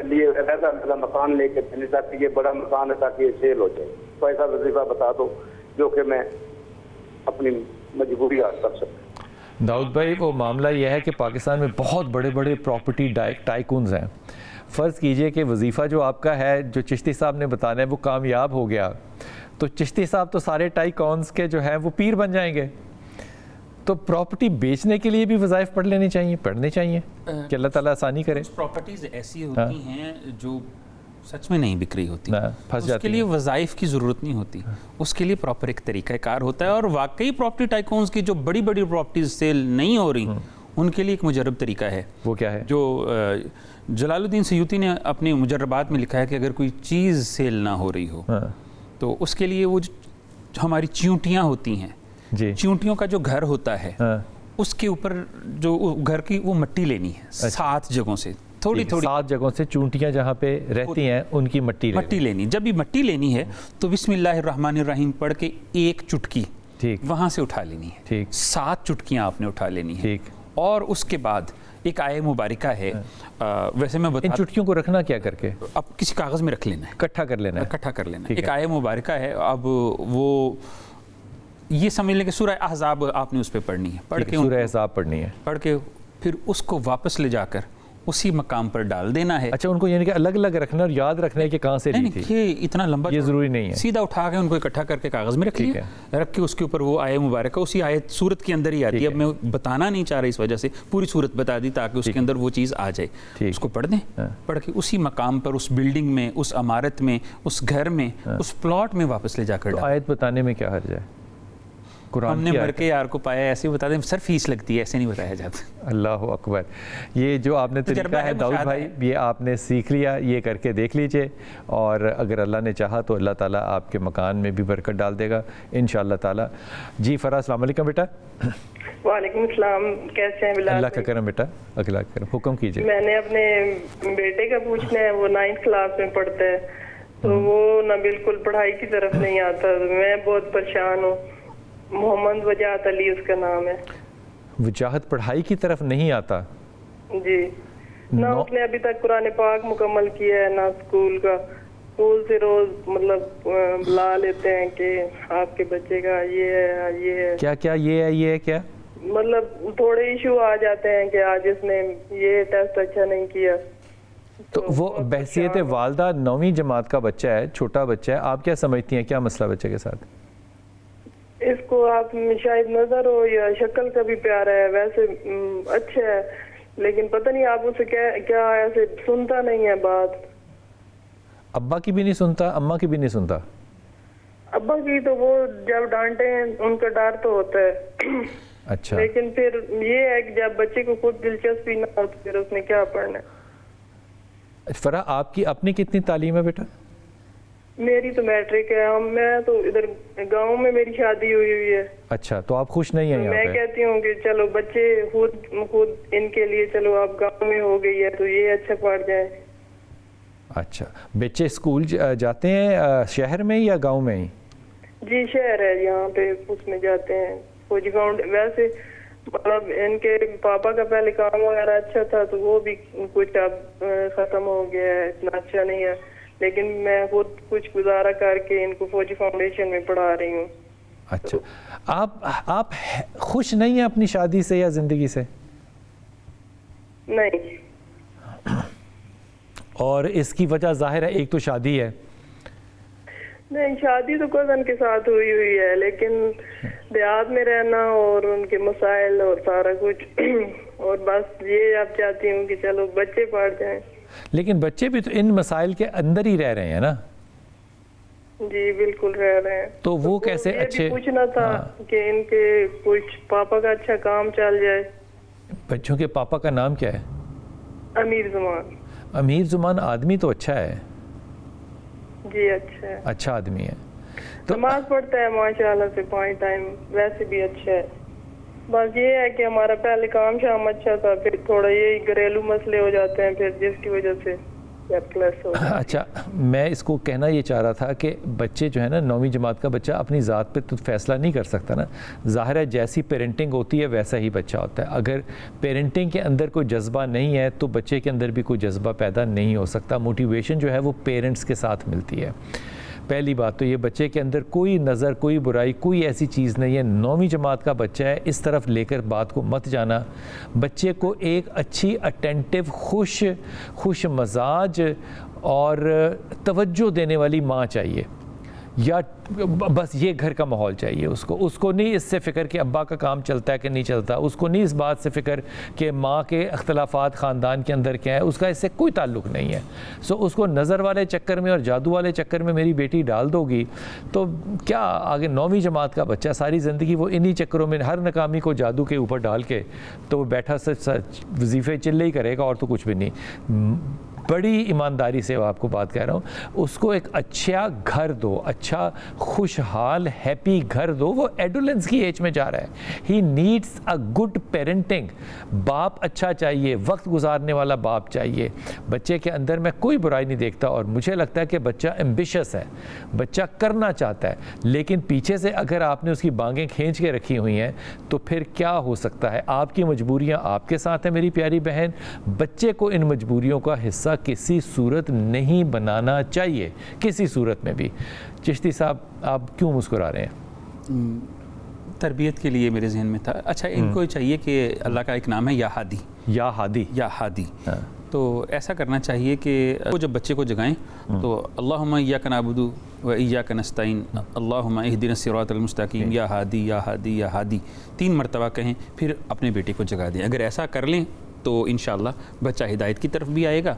لیے میرا مکان لے کے چلی تاکہ یہ بڑا مکان ہے تاکہ یہ سیل ہو جائے، تو ایسا وظیفہ بتا دو جو کہ میں اپنی مجبوری کر سکتا۔
داؤد بھائی وہ معاملہ یہ ہے کہ پاکستان میں بہت بڑے بڑے پراپرٹی ٹائکونز ہیں۔ فرض کیجئے کہ وظیفہ جو آپ کا ہے جو چشتی صاحب نے بتانا ہے وہ کامیاب ہو گیا، تو چشتی صاحب تو سارے ٹائکونز کے جو ہیں وہ پیر بن جائیں گے، تو پراپرٹی بیچنے کے لیے بھی وظائف پڑھنے چاہیے کہ اللہ تعالیٰ آسانی کرے۔
پراپرٹیز ایسی ہوتی ہیں جو سچ میں نہیں بک رہی ہوتی،
پھنس
اس
جاتی
کے لیے وظائف کی ضرورت نہیں ہوتی، اس کے لیے پراپر ایک طریقہ کار ہوتا ہے، اور واقعی پراپرٹی ٹائکونز کی جو بڑی بڑی پراپرٹیز سیل نہیں ہو رہی ان کے لیے ایک مجرب طریقہ ہے۔
وہ کیا ہے؟
جو جلال الدین سیوطی نے اپنے مجربات میں لکھا ہے کہ اگر کوئی چیز سیل نہ ہو رہی ہو تو اس کے لیے وہ جو ہماری چیونٹیاں ہوتی ہیں، چیونٹیوں کا جو گھر ہوتا ہے اس کے اوپر جو گھر کی وہ مٹی لینی ہے 7 جگہوں سے، تھوڑی
7 جگہوں سے چونٹیاں جہاں پہ رہتی ہیں ان کی مٹی
لینی۔ جب یہ مٹی لینی ہے تو بسم اللہ الرحمن الرحیم پڑھ کے ایک چٹکی وہاں سے اٹھا لینی ہے، 7 چٹکیاں آپ نے اٹھا لینی ہے، اور اس کے بعد ایک آیہ مبارکہ ہے، ویسے میں بتا،
ان چٹکیوں کو رکھنا کیا کر کے؟
اب کسی کاغذ میں رکھ لینا ہے، اکٹھا کر لینا ہے، ایک آیہ مبارکہ ہے، اب وہ یہ سمجھ لیں کہ سورہ احزاب آپ نے اس پہ پڑھنی ہے، پڑھ کے
سورہ احزاب پڑھنی ہے،
پڑھ کے پھر اس کو واپس لے جا کر اسی مقام پر ڈال دینا ہے۔
اچھا ان کو یعنی کہ الگ الگ رکھنا اور یاد رکھنا ہے کہ کہاں سے لی تھی؟
یہ اتنا لمبا
یہ ضروری نہیں ہے،
سیدھا اٹھا کے ان کو اکٹھا کر کے کاغذ میں رکھ لیا، رکھ کے اس کے اوپر وہ آیہ مبارکہ اسی آیت سورت کے اندر ہی آتی ہے، اب میں بتانا نہیں چاہ رہا اس وجہ سے پوری سورت بتا دی تاکہ اس کے اندر وہ چیز آ جائے، اس کو پڑھ دیں، پڑھ کے اسی مقام پر اس بلڈنگ میں، اس عمارت میں، اس گھر میں، اس پلاٹ میں واپس لے جا کر ڈالیں۔
آیت بتانے میں کیا حرج ہے؟
ہم نے مر کے یار کو پایا ایسے ہی بتا دیں، سر فیس لگتی ہے، ایسے نہیں بتایا جاتا۔
اللہ اکبر، یہ جو آپ نے طریقہ ہے داؤد بھائی یہ آپ نے سیکھ لیا، یہ کر کے دیکھ لیجئے، اور اگر اللہ نے چاہا تو اللہ تعالیٰ آپ کے مکان میں بھی برکت ڈال دے گا انشاءاللہ تعالیٰ۔ جی فرا السلام علیکم بیٹا۔
وعلیکم السلام، کیسے ہیں بلال؟
اللہ کا کرم بیٹا، اللہ کا کرم، حکم کیجئے۔
میں نے اپنے بیٹے کا پوچھنا ہے، وہ 9th کلاس میں پڑھتا ہے، تو وہ نہ بالکل پڑھائی کی طرف نہیں آتا. میں بہت پریشان ہوں. محمد وجاہت علی اس کا نام ہے.
وجاہت پڑھائی کی طرف نہیں آتا؟
جی. نہ اس نے ابھی تک قرآن پاک مکمل کیا ہے، نہ اسکول کا. اسکول سے روز مطلب بلا لیتے ہیں کہ آپ کے بچے کا یہ ہے یہ ہے.
کیا کیا یہ ہے کیا؟
مطلب تھوڑے ایشو آ جاتے ہیں کہ آج اس نے یہ ٹیسٹ اچھا نہیں کیا.
تو وہ بحثیت والدہ 9ویں جماعت کا بچہ ہے، چھوٹا بچہ ہے، آپ کیا سمجھتی ہیں کیا مسئلہ بچے کے ساتھ؟
اس کو آپ شاید نظر ہو یا شکل کا بھی پیارا ہے، ویسے اچھا ہے، لیکن پتہ نہیں آپ اسے کیا ایسے سنتا نہیں ہے بات.
ابا کی بھی نہیں سنتا، اماں کی بھی نہیں سنتا؟
ابا کی تو وہ جب ڈانٹے ہیں ان کا ڈر تو ہوتا ہے.
اچھا.
لیکن پھر یہ ہے کہ جب بچے کو خود دلچسپی نہ ہو تو پھر اس نے کیا پڑھنا ہے.
فرح آپ کی اپنی کتنی تعلیم ہے بیٹا؟
میری تو میٹرک ہے. میں تو ادھر گاؤں میں میری شادی ہوئی ہے.
اچھا، تو آپ خوش نہیں ہیں یہاں
میں
پہ؟
کہتی ہوں کہ چلو بچے خود ان کے لیے چلو آپ گاؤں میں ہو گئی ہے تو یہ اچھا پڑھ جائے.
اچھا، بچے اسکول جاتے ہیں شہر میں یا گاؤں میں ہی؟
جی شہر ہے، یہاں پہ اس میں جاتے ہیں فوجی گراؤنڈ. ویسے مطلب ان کے پاپا کا پہلے کام وغیرہ اچھا تھا تو وہ بھی کچھ اب ختم ہو گیا ہے، اتنا اچھا نہیں ہے. لیکن میں خود کچھ گزارا کر کے ان کو فوجی فاؤنڈیشن میں پڑھا رہی ہوں.
اچھا، آپ خوش نہیں ہیں اپنی شادی سے یا زندگی سے؟
نہیں.
اور اس کی وجہ ظاہر ہے ایک تو شادی ہے.
نہیں، شادی تو کزن کے ساتھ ہوئی ہے، لیکن دیہات میں رہنا اور ان کے مسائل اور سارا کچھ اور بس یہ آپ چاہتی ہوں کہ چلو بچے پڑھ جائیں.
لیکن بچے بھی تو ان مسائل کے اندر ہی رہ رہے ہیں نا؟
جی بالکل رہ رہے ہیں.
تو وہ کیسے اچھے؟
پوچھنا تھا کہ ان کے کچھ پاپا کا اچھا کام چل جائے.
بچوں کے پاپا کا نام کیا ہے؟
امیر زمان.
امیر زمان آدمی تو اچھا ہے.
جی اچھا ہے،
اچھا آدمی ہے. تو
نماز پڑھتا ہے ماشاءاللہ سے 5 ٹائم، ویسے بھی اچھا ہے. بس یہ ہے کہ ہمارا پہلے کام شام اچھا تھا، پھر تھوڑا یہی گھریلو مسئلے ہو جاتے ہیں پھر جس کی وجہ سے پلس ہو.
اچھا، میں اس کو کہنا یہ چاہ رہا تھا کہ بچے جو ہے نا 9ویں جماعت کا بچہ اپنی ذات پہ تو فیصلہ نہیں کر سکتا نا. ظاہر ہے جیسی پیرنٹنگ ہوتی ہے ویسا ہی بچہ ہوتا ہے. اگر پیرنٹنگ کے اندر کوئی جذبہ نہیں ہے تو بچے کے اندر بھی کوئی جذبہ پیدا نہیں ہو سکتا. موٹیویشن جو ہے وہ پیرنٹس کے ساتھ ملتی ہے. پہلی بات تو یہ بچے کے اندر کوئی نظر، کوئی برائی، کوئی ایسی چیز نہیں ہے. 9ویں جماعت کا بچہ ہے، اس طرف لے کر بات کو مت جانا. بچے کو ایک اچھی اٹینٹیو، خوش مزاج اور توجہ دینے والی ماں چاہیے، یا بس یہ گھر کا ماحول چاہیے اس کو نہیں اس سے فکر کہ ابا کا کام چلتا ہے کہ نہیں چلتا، اس کو نہیں اس بات سے فکر کہ ماں کے اختلافات خاندان کے اندر کیا ہے، اس کا اس سے کوئی تعلق نہیں ہے. اس کو نظر والے چکر میں اور جادو والے چکر میں میری بیٹی ڈال دو گی تو کیا آگے 9ویں جماعت کا بچہ ساری زندگی وہ انہی چکروں میں ہر ناکامی کو جادو کے اوپر ڈال کے تو وہ بیٹھا وظیفے چلے ہی کرے گا اور تو کچھ بھی نہیں. بڑی ایمانداری سے آپ کو بات کہہ رہا ہوں، اس کو ایک اچھا گھر دو، اچھا خوشحال ہیپی گھر دو. وہ ایڈولنس کی ایج میں جا رہا ہے. He needs a good parenting. باپ اچھا چاہیے، وقت گزارنے والا باپ چاہیے. بچے کے اندر میں کوئی برائی نہیں دیکھتا اور مجھے لگتا ہے کہ بچہ ایمبیشس ہے، بچہ کرنا چاہتا ہے، لیکن پیچھے سے اگر آپ نے اس کی بانگیں کھینچ کے رکھی ہوئی ہیں تو پھر کیا ہو سکتا ہے. آپ کی مجبوریاں آپ کے ساتھ ہیں میری پیاری بہن. بچے کو ان مجبوریوں کا حصہ کسی صورت نہیں بنانا چاہیے، کسی صورت میں بھی. چشتی صاحب آپ کیوں مسکرا رہے ہیں؟
تربیت کے لیے میرے ذہن میں تھا. اچھا، ان کو چاہیے کہ اللہ کا ایک نام ہے یا ہادی.
یا ہادی.
یا ہادی. تو ایسا کرنا چاہیے کہ وہ جب بچے کو جگائیں تو اللہم ایاک نعبد و ایاک نستعین اللہم اہدنا الصراط المستقیم یا ہادی یا ہادی یا ہادی 3 مرتبہ کہیں، پھر اپنے بیٹے کو جگا دیں. اگر ایسا کر لیں تو انشاءاللہ بچہ ہدایت کی طرف بھی آئے گا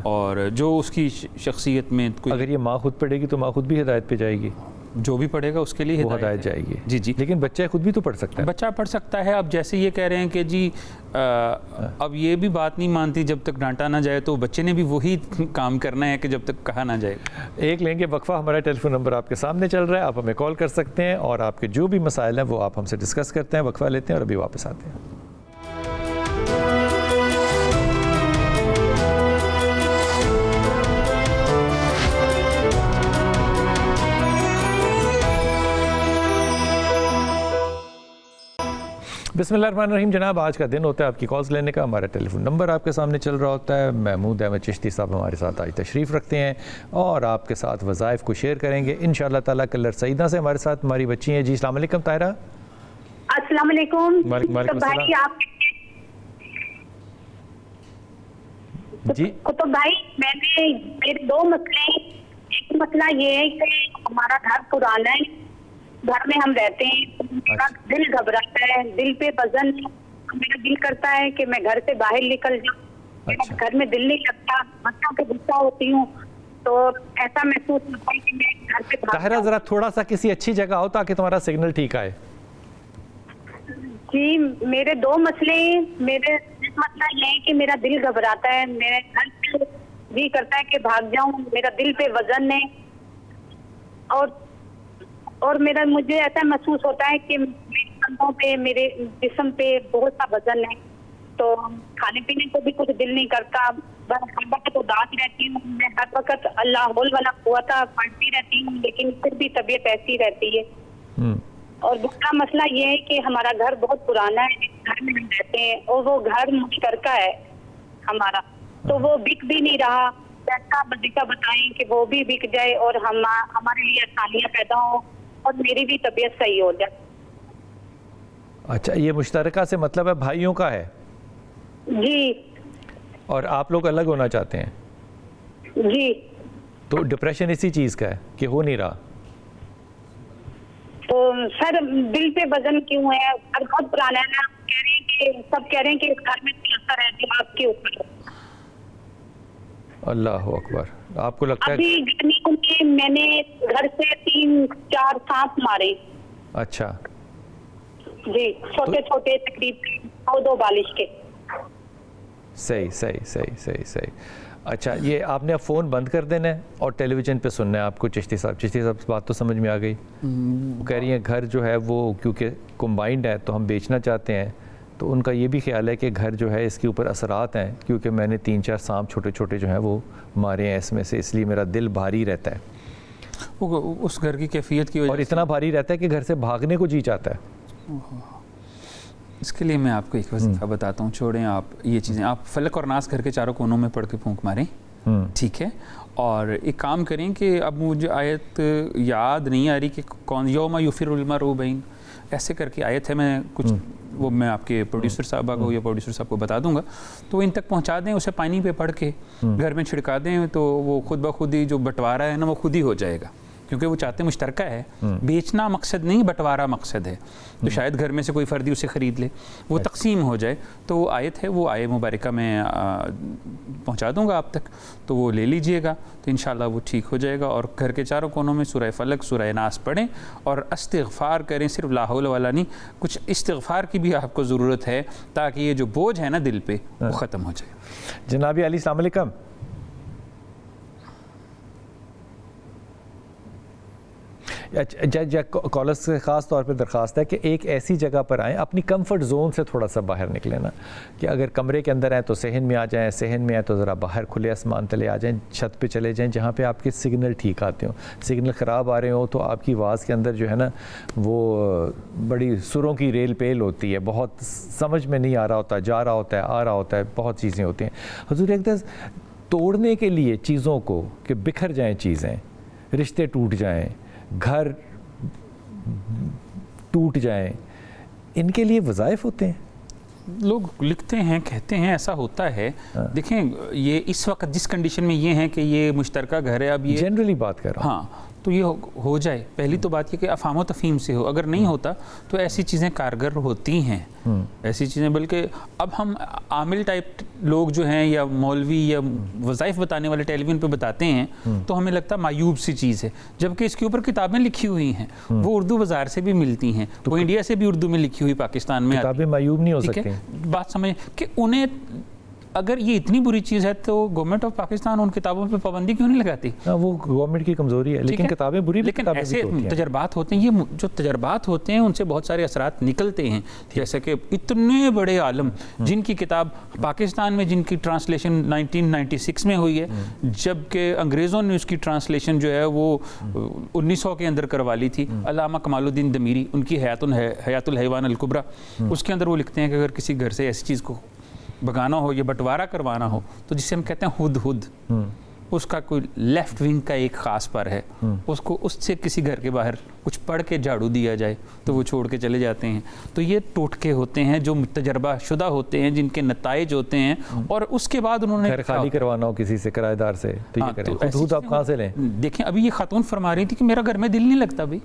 اور جو اس کی شخصیت میں کوئی،
اگر یہ ماں خود پڑھے گی تو ماں خود بھی ہدایت پہ جائے گی.
جو بھی پڑھے گا اس کے لیے
ہدایت جائے گی.
جی جی.
لیکن بچہ خود بھی تو پڑھ سکتا ہے.
بچہ پڑھ سکتا ہے. اب جیسے یہ کہہ رہے ہیں کہ جی اب یہ بھی بات نہیں مانتی جب تک ڈانٹا نہ جائے، تو بچے نے بھی وہی کام کرنا ہے کہ جب تک کہا نہ جائے.
ایک لیں گے وقفہ. ہمارا ٹیلی فون نمبر آپ کے سامنے چل رہا ہے، آپ ہمیں کال کر سکتے ہیں اور آپ کے جو بھی مسائل ہیں وہ آپ ہم سے ڈسکس کرتے ہیں. وقفہ لیتے ہیں اور ابھی واپس آتے ہیں. بسم اللہ الرحمن الرحیم جناب، آج کا دن ہوتا ہے آپ کی کالز لینے کا. ہمارا ٹیلی فون نمبر آپ کے سامنے چل رہا ہوتا ہے. محمود احمد چشتی صاحب ہمارے ساتھ آج تشریف رکھتے ہیں اور آپ کے ساتھ وظائف کو شیئر کریں گے انشاءاللہ تعالیٰ. کلر سعیدہ سے ہمارے ساتھ ہماری بچی ہیں. جی السلام علیکم طاہرہ.
السلام علیکم.
وعلیکم السلام. جی
تو بھائی میرے دو مسئلے ہیں. ایک مسئلہ یہ ہے کہ ہمارا گھر پرانا ہے, گھر میں ہم رہتے ہیں, میرا دل گھبراتا ہے, دل پہ وزن, میرا دل کرتا ہے کہ میں گھر سے باہر نکل جاؤں, گھر میں دل نہیں لگتا, بچوں پہ غصہ ہوتی ہوں, تو ایسا محسوس ہوتا ہے کہ میں گھر سے.
طاہرہ ذرا تھوڑا سا کسی اچھی جگہ ہو تاکہ تمہارا سگنل ٹھیک آئے.
جی میرے دو مسئلے ہیں. میرے ایک مسئلہ یہ ہے کہ میرا دل گھبراتا ہے, میرے گھر سے جی کرتا ہے کہ بھاگ جاؤں, میرا دل پہ وزن ہے, اور میرا مجھے ایسا محسوس ہوتا ہے کہ میرے کندھوں پہ, میرے جسم پہ بہت سا وزن ہے, تو کھانے پینے کو بھی کچھ دل نہیں کرتا. ہر وقت اداس رہتی ہوں میں, ہر وقت اللہ حول ولا قوت پڑھتی رہتی ہوں, لیکن پھر بھی طبیعت ایسی رہتی ہے. اور دوسرا مسئلہ یہ ہے کہ ہمارا گھر بہت پرانا ہے, گھر میں ہم رہتے ہیں اور وہ گھر مشترکہ ہے ہمارا, تو وہ بک بھی نہیں رہا. ایسا وظیفہ بتائیں کہ وہ بھی بک جائے اور ہمارے لیے آسانیاں پیدا ہوں اور میری بھی طبیعت صحیح ہو جائے.
اچھا, یہ مشترکہ سے مطلب ہے بھائیوں کا ہے؟
جی.
اور آپ لوگ الگ ہونا چاہتے ہیں؟
جی.
تو ڈپریشن اسی چیز کا ہے کہ ہو نہیں رہا؟
تو سر دل پہ وزن کیوں ہے, گھر بہت پرانا ہے نا, کہہ رہے ہیں کہ سب کہہ رہے ہیں کہ اس گھر میں اثر ہے دماغ کے اوپر.
اللہ اکبر. آپ کو لگتا ہے
ابھی گرمیوں میں میں نے گھر سے 3-4 سانپ مارے.
اچھا
جی, چھوٹے چھوٹے تقریباً 2 بالش کے.
صحیح. اچھا, یہ آپ نے اب فون بند کر دینا ہے اور ٹیلی ویژن پہ سننا ہے آپ کو. چشتی صاحب بات تو سمجھ میں آ گئی. وہ کہہ رہی ہیں گھر جو ہے وہ کیونکہ کمبائنڈ ہے تو ہم بیچنا چاہتے ہیں, تو ان کا یہ بھی خیال ہے کہ گھر جو ہے اس کے اوپر اثرات ہیں کیونکہ میں نے 3-4 سانپ چھوٹے چھوٹے جو ہیں وہ مارے ہیں اس میں سے, اس لیے میرا دل بھاری رہتا ہے.
اس گھر کی کیفیت کی وجہ
اور اتنا بھاری رہتا ہے کہ گھر سے بھاگنے کو جی چاہتا ہے.
اس کے لیے میں آپ کو ایک وظیفہ بتاتا ہوں. چھوڑیں آپ یہ چیزیں, آپ فلق اور ناس گھر کے چاروں کونوں میں پڑھ کے پھونک ماریں, ٹھیک ہے, اور ایک کام کریں کہ اب مجھے آیت یاد نہیں آ رہی کہ کون, یوم یفر المرء بین, ایسے کر کے آیت ہے, میں کچھ وہ میں آپ کے پروڈیوسر صاحبہ کو یا پروڈیوسر صاحب کو بتا دوں گا, تو ان تک پہنچا دیں, اسے پانی پہ پڑھ کے گھر میں چھڑکا دیں, تو وہ خود بخود ہی جو بٹوارا ہے نا وہ خود ہی ہو جائے گا, کیونکہ وہ چاہتے مشترکہ ہے. بیچنا مقصد نہیں, بٹوارا مقصد ہے. تو شاید گھر میں سے کوئی فردی اسے خرید لے, وہ تقسیم ہو جائے. تو وہ آیت ہے, وہ آیت مبارکہ میں پہنچا دوں گا آپ تک, تو وہ لے لیجئے گا, تو انشاءاللہ وہ ٹھیک ہو جائے گا. اور گھر کے چاروں کونوں میں سورہ فلق, سورہ ناس پڑھیں اور استغفار کریں. صرف لا حول والا نہیں, کچھ استغفار کی بھی آپ کو ضرورت ہے تاکہ یہ جو بوجھ ہے نا دل پہ وہ ختم ہو جائے.
جناب علی السلام علیکم. کالرز سے خاص طور پہ درخواست ہے کہ ایک ایسی جگہ پر آئیں, اپنی کمفرٹ زون سے تھوڑا سا باہر نکلیں نا, کہ اگر کمرے کے اندر ہیں تو صحن میں آ جائیں, صحن میں آئیں تو ذرا باہر کھلے آسمان تلے آ جائیں, چھت پہ چلے جائیں جہاں پہ آپ کے سگنل ٹھیک آتے ہوں. سگنل خراب آ رہے ہوں تو آپ کی آواز کے اندر جو ہے نا وہ بڑی سروں کی ریل پیل ہوتی ہے, بہت سمجھ میں نہیں آ رہا ہوتا, جا رہا ہوتا ہے, آ رہا ہوتا ہے, بہت چیزیں ہوتی ہیں. حضور اقدس توڑنے کے لیے چیزوں کو کہ بکھر جائیں چیزیں, رشتے ٹوٹ جائیں, گھر ٹوٹ جائیں, ان کے لیے وظائف ہوتے ہیں.
لوگ لکھتے ہیں, کہتے ہیں, ایسا ہوتا ہے. دیکھیں یہ اس وقت جس کنڈیشن میں یہ ہیں کہ یہ مشترکہ گھر ہے, اب یہ
جنرلی بات کر رہا ہوں,
ہاں, تو یہ ہو جائے. پہلی تو بات یہ کہ افہام و تفہیم سے ہو, اگر نہیں ہوتا تو ایسی چیزیں کارگر ہوتی ہیں, ایسی چیزیں. بلکہ اب ہم عامل ٹائپ لوگ جو ہیں یا مولوی یا وظائف بتانے والے ٹیلی ویژن پہ بتاتے ہیں تو ہمیں لگتا ہے معیوب سی چیز ہے, جبکہ اس کے اوپر کتابیں لکھی ہوئی ہیں, وہ اردو بازار سے بھی ملتی ہیں, وہ انڈیا سے بھی اردو میں لکھی ہوئی پاکستان میں.
کتابیں معیوب نہیں ہو سکتی.
بات سمجھ کہ انہیں اگر یہ اتنی بری چیز ہے تو گورنمنٹ آف پاکستان ان کتابوں پہ پابندی کیوں نہیں لگاتی؟
وہ گورنمنٹ کی کمزوری ہے، لیکن کتابیں بری،
لیکن ایسے تجربات ہوتے ہیں، یہ جو تجربات ہوتے ہیں ان سے بہت سارے اثرات نکلتے ہیں. جیسے کہ اتنے بڑے عالم جن کی کتاب پاکستان میں جن کی ٹرانسلیشن 1996 میں ہوئی ہے، جبکہ انگریزوں نے اس کی ٹرانسلیشن جو ہے وہ 1900 کے اندر کروا لی تھی. علامہ کمال الدین دمیری، ان کی حیات الحیوان الکبریٰ، اس کے اندر وہ لکھتے ہیں کہ اگر کسی گھر سے ایسی چیز کو بگانا ہو یا بٹوارا کروانا ہو تو جسے ہم کہتے ہیں ہد، اس کا کوئی لیفٹ ونگ کا ایک خاص پر ہے، اس کو اس سے کسی گھر کے باہر کچھ پڑھ کے جھاڑو دیا جائے تو وہ چھوڑ کے چلے جاتے ہیں. تو یہ ٹوٹکے ہوتے ہیں جو تجربہ شدہ ہوتے ہیں، جن کے نتائج ہوتے ہیں، اور اس کے بعد انہوں نے
گھر خالی کروانا ہو کسی سے، کرایہ دار سے، تو یہ کریں. خود آپ کہاں سے لیں؟
دیکھیں ابھی یہ خاتون فرما رہی تھی کہ میرا گھر میں دل نہیں لگتا بھی،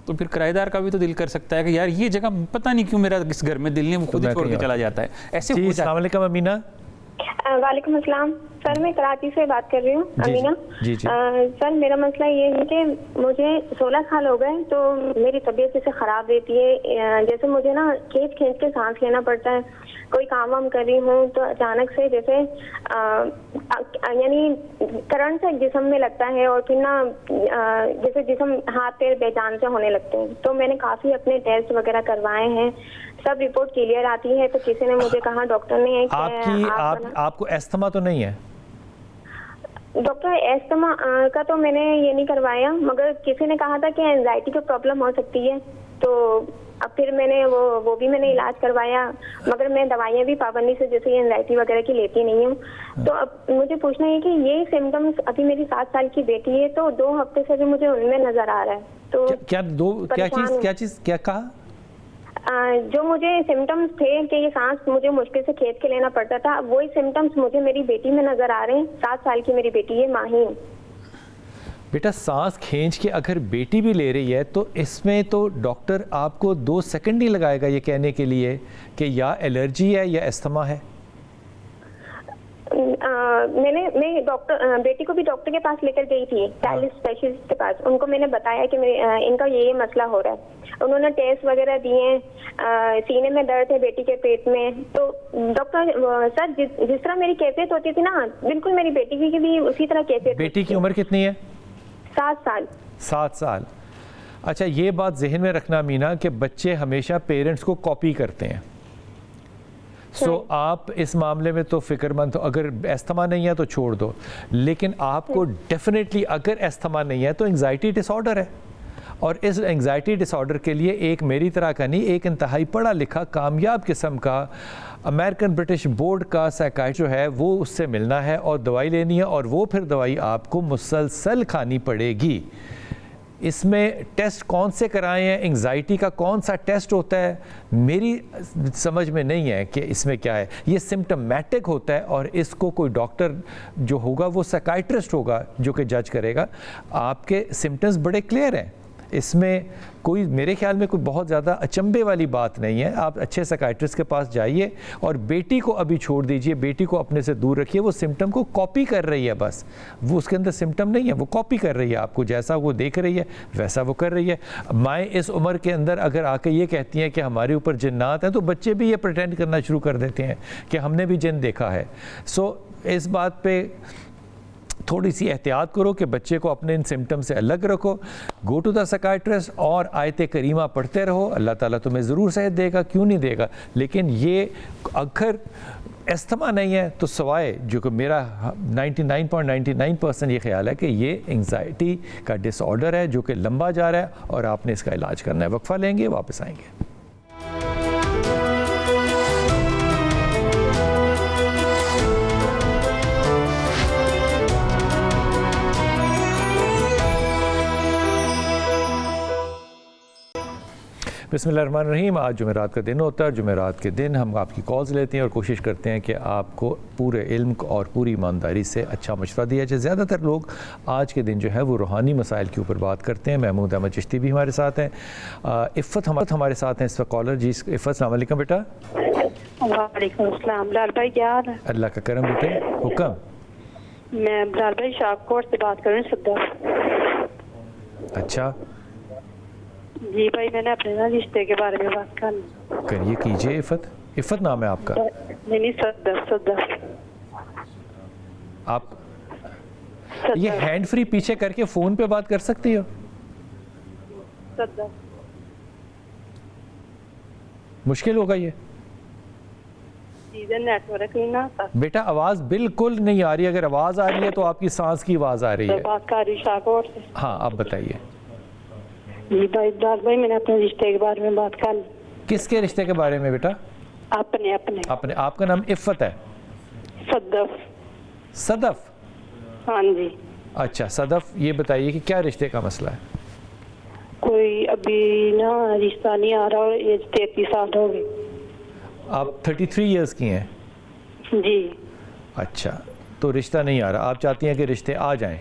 تو پھر کرایہ دار کا بھی تو دل کر سکتا ہے کہ یار یہ جگہ پتہ نہیں کیوں میرا اس گھر میں دل نہیں، وہ خود ہی چھوڑ کے چلا جاتا ہے. ایسے ہو جاتا ہے.
السلام علیکم امینہ.
وعلیکم السلام سر، میں کراچی سے بات کر رہی ہوں، امینہ. سر میرا مسئلہ یہ ہے کہ مجھے 16 سال ہو گئے تو میری طبیعت جیسے خراب رہتی ہے، جیسے مجھے نا کھینچ کھینچ کے سانس لینا پڑتا ہے. کوئی کام وام کر رہی ہوں تو اچانک سے جیسے یعنی کرنٹ سے جسم میں لگتا ہے، اور پھر نا جیسے جسم ہاتھ پیر بے جان سے ہونے لگتے ہیں. تو میں نے کافی اپنے ٹیسٹ وغیرہ کروائے ہیں، سب رپورٹ کلیئر آتی ہے. تو کسی نے مجھے کہا، ڈاکٹر نے
آپ کو استھما تو نہیں ہے؟
ڈاکٹر استھما کا تو میں نے یہ نہیں کروایا، مگر کسی نے کہا تھا کہ اینزائٹی کی پرابلم ہو سکتی ہے. تو اب پھر میں نے وہ بھی میں نے علاج کروایا، مگر میں دوائیاں بھی پابندی سے جیسے اینزائٹی وغیرہ کی لیتی نہیں ہوں. تو اب مجھے پوچھنا ہے کہ یہ سمٹمس، ابھی میری 7 سال کی بیٹی ہے تو 2 ہفتے سے بھی مجھے ان میں نظر آ رہا ہے. تو
کیا کہا؟
جو مجھے سمٹمز تھے کہ یہ سانس مجھے مشکل سے کھینچ کے لینا پڑتا تھا، وہی سمٹمز مجھے میری بیٹی میں نظر آ رہے ہیں. 7 سال کی میری بیٹی ہے، ماہین.
بیٹا سانس کھینچ کے اگر بیٹی بھی لے رہی ہے تو اس میں تو ڈاکٹر آپ کو 2 سیکنڈ نہیں لگائے گا یہ کہنے کے لیے کہ یا الرجی ہے یا استھما ہے.
میں ڈاکٹر بیٹی کو بھی ڈاکٹر کے پاس لے کر گئی تھی، چائلڈ اسپیشلسٹ کے پاس. ان کو میں نے بتایا کہ ان کا یہ مسئلہ ہو رہا ہے. انہوں نے ٹیسٹ وغیرہ دیے، سینے میں درد ہے بیٹی کے پیٹ میں. تو ڈاکٹر سر جس طرح میری کیفیت ہوتی تھی نا، بالکل میری بیٹی کی بھی اسی طرح کیفیت.
بیٹی کی عمر کتنی ہے؟
7 سال.
7 سال. اچھا یہ بات ذہن میں رکھنا مینا کہ بچے ہمیشہ پیرنٹس کو کاپی کرتے ہیں. سو آپ اس معاملے میں تو فکر مند ہو. اگر استھما نہیں ہے تو چھوڑ دو، لیکن آپ کو ڈیفینیٹلی اگر استھما نہیں ہے تو انگزائٹی ڈس آرڈر ہے. اور اس انگزائٹی ڈس آرڈر کے لیے ایک میری طرح کا نہیں، ایک انتہائی پڑھا لکھا کامیاب قسم کا امریکن برٹش بورڈ کا سائیکائٹرسٹ جو ہے وہ اس سے ملنا ہے اور دوائی لینی ہے، اور وہ پھر دوائی آپ کو مسلسل کھانی پڑے گی. اس میں ٹیسٹ کون سے کرائے ہیں، انگزائٹی کا کون سا ٹیسٹ ہوتا ہے، میری سمجھ میں نہیں ہے کہ اس میں کیا ہے. یہ سمپٹمیٹک ہوتا ہے اور اس کو کوئی ڈاکٹر جو ہوگا وہ سائیکائٹرسٹ ہوگا جو کہ جج کرے گا. آپ کے سمپٹمز بڑے کلیئر ہیں، اس میں کوئی میرے خیال میں کوئی بہت زیادہ اچنبے والی بات نہیں ہے. آپ اچھے سائیکائٹرسٹ کے پاس جائیے اور بیٹی کو ابھی چھوڑ دیجئے، بیٹی کو اپنے سے دور رکھیے. وہ سمٹم کو کاپی کر رہی ہے، بس وہ اس کے اندر سمٹم نہیں ہے، وہ کاپی کر رہی ہے آپ کو. جیسا وہ دیکھ رہی ہے ویسا وہ کر رہی ہے. مائیں اس عمر کے اندر اگر آ کے یہ کہتی ہیں کہ ہمارے اوپر جنات ہیں تو بچے بھی یہ پریٹینڈ کرنا شروع کر دیتے ہیں کہ ہم نے بھی جن دیکھا ہے. سو اس بات پہ تھوڑی سی احتیاط کرو کہ بچے کو اپنے ان سمٹم سے الگ رکھو. گو ٹو دا سائیکائٹرسٹ اور آیت کریمہ پڑھتے رہو، اللہ تعالیٰ تمہیں ضرور صحت دے گا، کیوں نہیں دے گا. لیکن یہ اگر استھما نہیں ہے تو سوائے جو کہ میرا 99.99% یہ خیال ہے کہ یہ انگزائٹی کا ڈس آرڈر ہے جو کہ لمبا جا رہا ہے اور آپ نے اس کا علاج کرنا ہے. وقفہ لیں گے، واپس آئیں گے. بسم اللہ الرحمن الرحیم. آج جمعرات کا دن ہوتا ہے. جمعرات کے دن ہم آپ کی کالز لیتے ہیں اور کوشش کرتے ہیں کہ آپ کو پورے علم اور پوری ایمانداری سے اچھا مشورہ دیا جائے. زیادہ تر لوگ آج کے دن جو ہے وہ روحانی مسائل کے اوپر بات کرتے ہیں. محمود احمد چشتی بھی ہمارے ساتھ ہیں. عفت ہمارے ساتھ ہیں اس وقت کالر. جی عفت السلام علیکم بیٹا.
وعلیکم السلام. بلال بھائی کیا حال ہے؟
اللہ کا کرم بیٹے. حکم.
میں بلال بھائی شاہکوٹ سے بات کر رہی ہوں.
اچھا
جی بھائی، میں نے اپنے رشتے کے بارے میں بات کرنا.
کریے، کیجیے عفت. عفت نام ہے آپ کا؟
نہیں صدف
آپ یہ ہینڈ فری پیچھے کر کے فون پہ بات کر سکتی ہو؟
صدف
مشکل ہوگا یہ
نیٹ ورک نہیں نہ آتا
بیٹا، آواز بالکل نہیں آ رہی. اگر آواز آ رہی ہے تو آپ کی سانس کی آواز آ رہی ہے.
بات کر رہی شاہکوٹ سے.
ہاں آپ بتائیے.
جی بھائی ابرار بھائی، میں نے اپنے رشتے کے بارے میں بات کر لی.
کس کے رشتے کے بارے میں بیٹا؟
اپنے
آپ کا نام عفت ہے؟ صدف.
ہاں جی.
اچھا صدف، یہ بتائیے کہ کیا رشتے کا مسئلہ ہے؟
کوئی ابھی نا رشتہ نہیں آ رہا اور ایج 33 سال ہو گئی.
آپ 33 ایئرس کی ہیں؟
جی.
اچھا، تو رشتہ نہیں آ رہا، آپ چاہتی ہیں کہ رشتے آ جائیں؟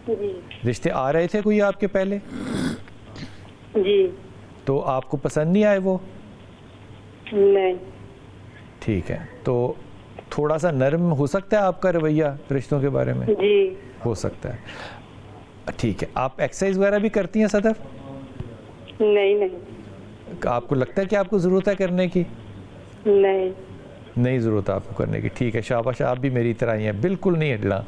جی.
رشتے آ رہے تھے کوئی آپ کے پہلے؟
جی.
تو آپ کو پسند نہیں آئے وہ؟
نہیں.
ٹھیک ہے، تو تھوڑا سا نرم ہو سکتا ہے آپ کا رویہ رشتوں کے بارے میں؟
جی
ہو سکتا ہے. ٹھیک ہے، آپ ایکسرسائز وغیرہ بھی کرتی ہیں صدف؟
نہیں.
آپ کو لگتا ہے کہ آپ کو ضرورت ہے کرنے کی؟ نہیں ضرورت ہے آپ کو کرنے کی. ٹھیک ہے، شاباش، آپ بھی میری طرح ہی ہیں، بالکل نہیں ہلنا،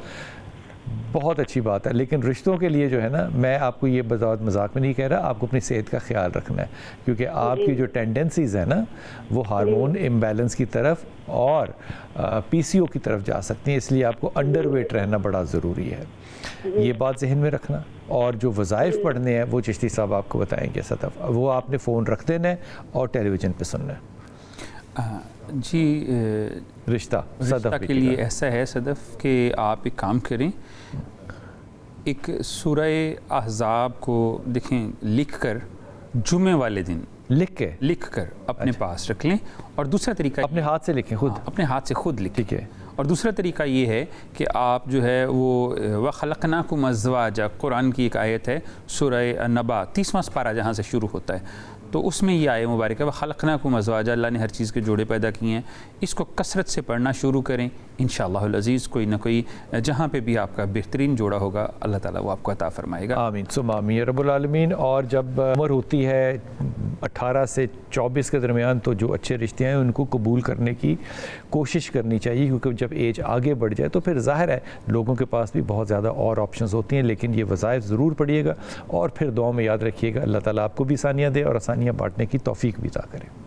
بہت اچھی بات ہے. لیکن رشتوں کے لیے جو ہے نا، میں آپ کو یہ بذات مذاق میں نہیں کہہ رہا، آپ کو اپنی صحت کا خیال رکھنا ہے، کیونکہ آپ کی جو ٹینڈنسیز ہیں نا وہ ہارمون امبیلنس کی طرف اور پی سی او کی طرف جا سکتی ہیں. اس لیے آپ کو انڈر ویٹ رہنا بڑا ضروری ہے، یہ بات ذہن میں رکھنا. اور جو وظائف پڑھنے ہیں وہ چشتی صاحب آپ کو بتائیں گے صدف، وہ آپ نے فون رکھ دینا ہے اور ٹیلی ویژن پہ سننا ہے.
جی
رشتہ
کے لیے ایسا ہے صدف کہ آپ ایک کام کریں، ایک سورہ احزاب کو دیکھیں لکھ کر جمعے والے دن لکھ کر اپنے پاس رکھ لیں. اور دوسرا طریقہ
اپنے ہاتھ سے لکھیں، خود
اپنے ہاتھ سے خود لکھیں.
ٹھیک ہے.
اور دوسرا طریقہ یہ ہے کہ آپ جو ہے وہ وَخَلَقْنَاكُمْ أَزْوَاجًا، قرآن کی ایک آیت ہے سورہ النبا 30واں سپارہ جہاں سے شروع ہوتا ہے، تو اس میں یہ آیت مبارک ہے وَخَلَقْنَاكُمْ أَزْوَاجًا، اللہ نے ہر چیز کے جوڑے پیدا کیے ہیں. اس کو کثرت سے پڑھنا شروع کریں، انشاءاللہ العزیز کوئی نہ کوئی جہاں پہ بھی آپ کا بہترین جوڑا ہوگا اللہ تعالیٰ وہ آپ کو عطا فرمائے گا.
آمین ثم آمین رب العالمین. اور جب عمر ہوتی ہے 18 سے 24 کے درمیان تو جو اچھے رشتے ہیں ان کو قبول کرنے کی کوشش کرنی چاہیے، کیونکہ جب ایج آگے بڑھ جائے تو پھر ظاہر ہے لوگوں کے پاس بھی بہت زیادہ اور آپشنز ہوتی ہیں. لیکن یہ وظائف ضرور پڑھیے گا اور پھر دعا میں یاد رکھیے گا اللہ تعالیٰ آپ کو بھی آسانیاں دے اور آسانیاں بانٹنے کی توفیق بھی عطا کرے.